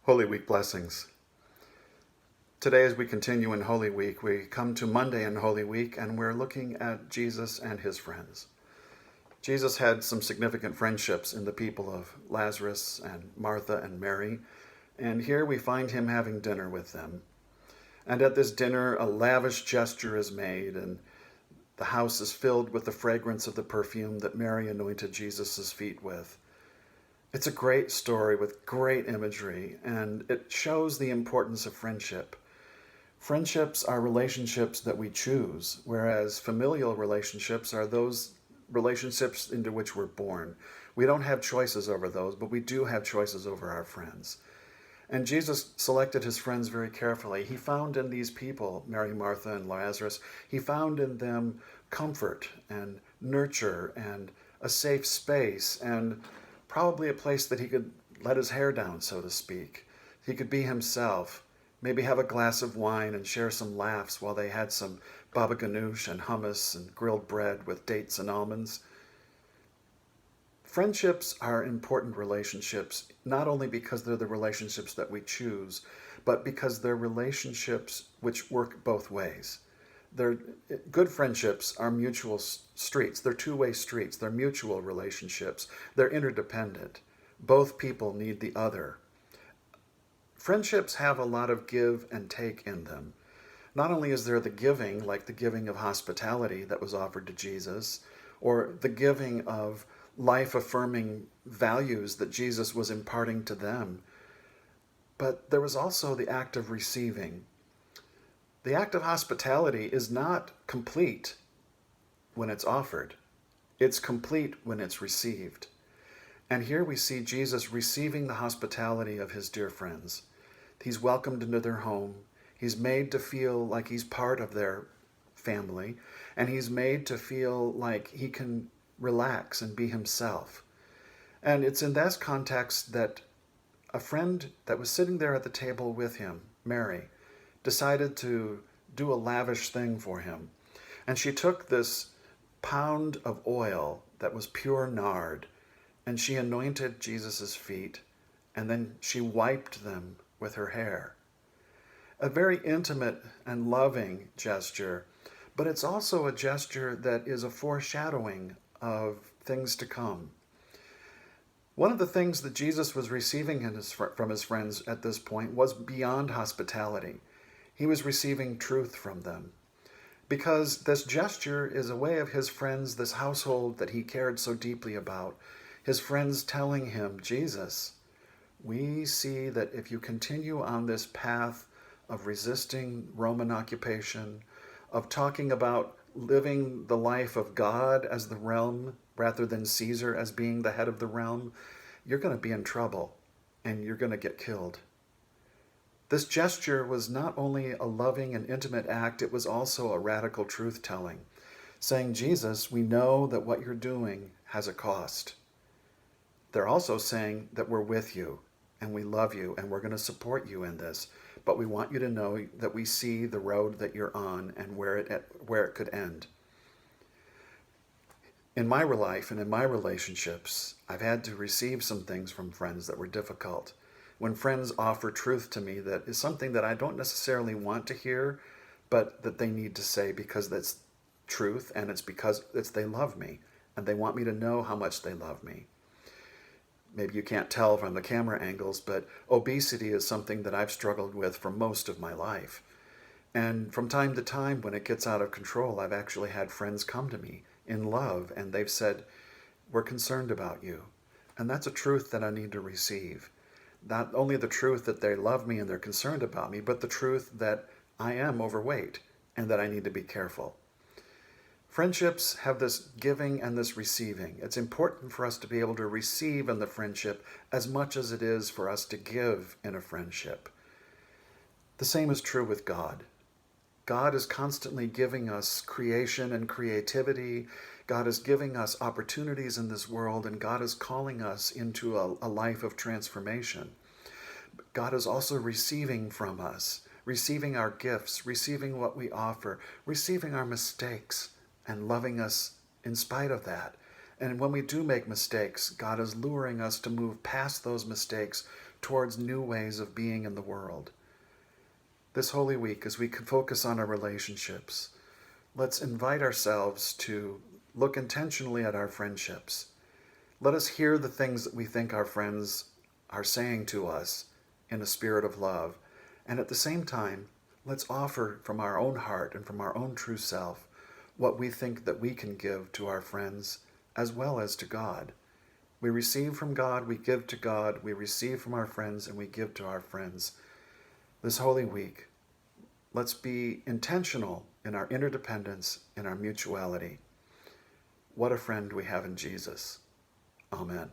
Holy Week blessings. Today, as we continue in Holy Week, we come to Monday in Holy Week, and we're looking at Jesus and his friends. Jesus had some significant friendships in the people of Lazarus and Martha and Mary, and here we find him having dinner with them. And at this dinner, a lavish gesture is made, and the house is filled with the fragrance of the perfume that Mary anointed Jesus' feet with. It's a great story with great imagery, and it shows the importance of friendship. Friendships are relationships that we choose, whereas familial relationships are those relationships into which we're born. We don't have choices over those, but we do have choices over our friends. And Jesus selected his friends very carefully. He found in these people, Mary, Martha, and Lazarus, he found in them comfort and nurture and a safe space and probably a place that he could let his hair down, so to speak. He could be himself, maybe have a glass of wine and share some laughs while they had some baba ganoush and hummus and grilled bread with dates and almonds. Friendships are important relationships, not only because they're the relationships that we choose, but because they're relationships which work both ways. They're, good friendships are mutual streets. They're two-way streets. They're mutual relationships. They're interdependent. Both people need the other. Friendships have a lot of give and take in them. Not only is there the giving, like the giving of hospitality that was offered to Jesus, or the giving of life-affirming values that Jesus was imparting to them, but there was also the act of receiving. The act of hospitality is not complete when it's offered. It's complete when it's received. And here we see Jesus receiving the hospitality of his dear friends. He's welcomed into their home. He's made to feel like he's part of their family, and he's made to feel like he can relax and be himself. And it's in that context that a friend that was sitting there at the table with him, Mary, decided to do a lavish thing for him. And she took this pound of oil that was pure nard, and she anointed Jesus' feet, and then she wiped them with her hair. A very intimate and loving gesture, but it's also a gesture that is a foreshadowing of things to come. One of the things that Jesus was receiving from his friends at this point was beyond hospitality. He was receiving truth from them. Because this gesture is a way of his friends, this household that he cared so deeply about, his friends telling him, Jesus, we see that if you continue on this path of resisting Roman occupation, of talking about living the life of God as the realm rather than Caesar as being the head of the realm, you're going to be in trouble and you're going to get killed. This gesture was not only a loving and intimate act, it was also a radical truth-telling, saying, Jesus, we know that what you're doing has a cost. They're also saying that we're with you and we love you and we're going to support you in this, but we want you to know that we see the road that you're on and where it could end. In my life and in my relationships, I've had to receive some things from friends that were difficult. When friends offer truth to me that is something that I don't necessarily want to hear, but that they need to say because that's truth and it's because they love me and they want me to know how much they love me. Maybe you can't tell from the camera angles, but obesity is something that I've struggled with for most of my life. And from time to time, when it gets out of control, I've actually had friends come to me in love, and they've said, we're concerned about you. And that's a truth that I need to receive. Not only the truth that they love me and they're concerned about me, but the truth that I am overweight and that I need to be careful. Friendships have this giving and this receiving. It's important for us to be able to receive in the friendship as much as it is for us to give in a friendship. The same is true with God. God is constantly giving us creation and creativity. God is giving us opportunities in this world, and God is calling us into a life of transformation. God is also receiving from us, receiving our gifts, receiving what we offer, receiving our mistakes, and loving us in spite of that, And when we do make mistakes, God is luring us to move past those mistakes towards new ways of being in the world. This Holy Week, as we can focus on our relationships, let's invite ourselves to look intentionally at our friendships. Let us hear the things that we think our friends are saying to us in a spirit of love. And at the same time, let's offer from our own heart and from our own true self what we think that we can give to our friends as well as to God. We receive from God, we give to God, we receive from our friends, and we give to our friends. This Holy Week, let's be intentional in our interdependence, in our mutuality. What a friend we have in Jesus. Amen.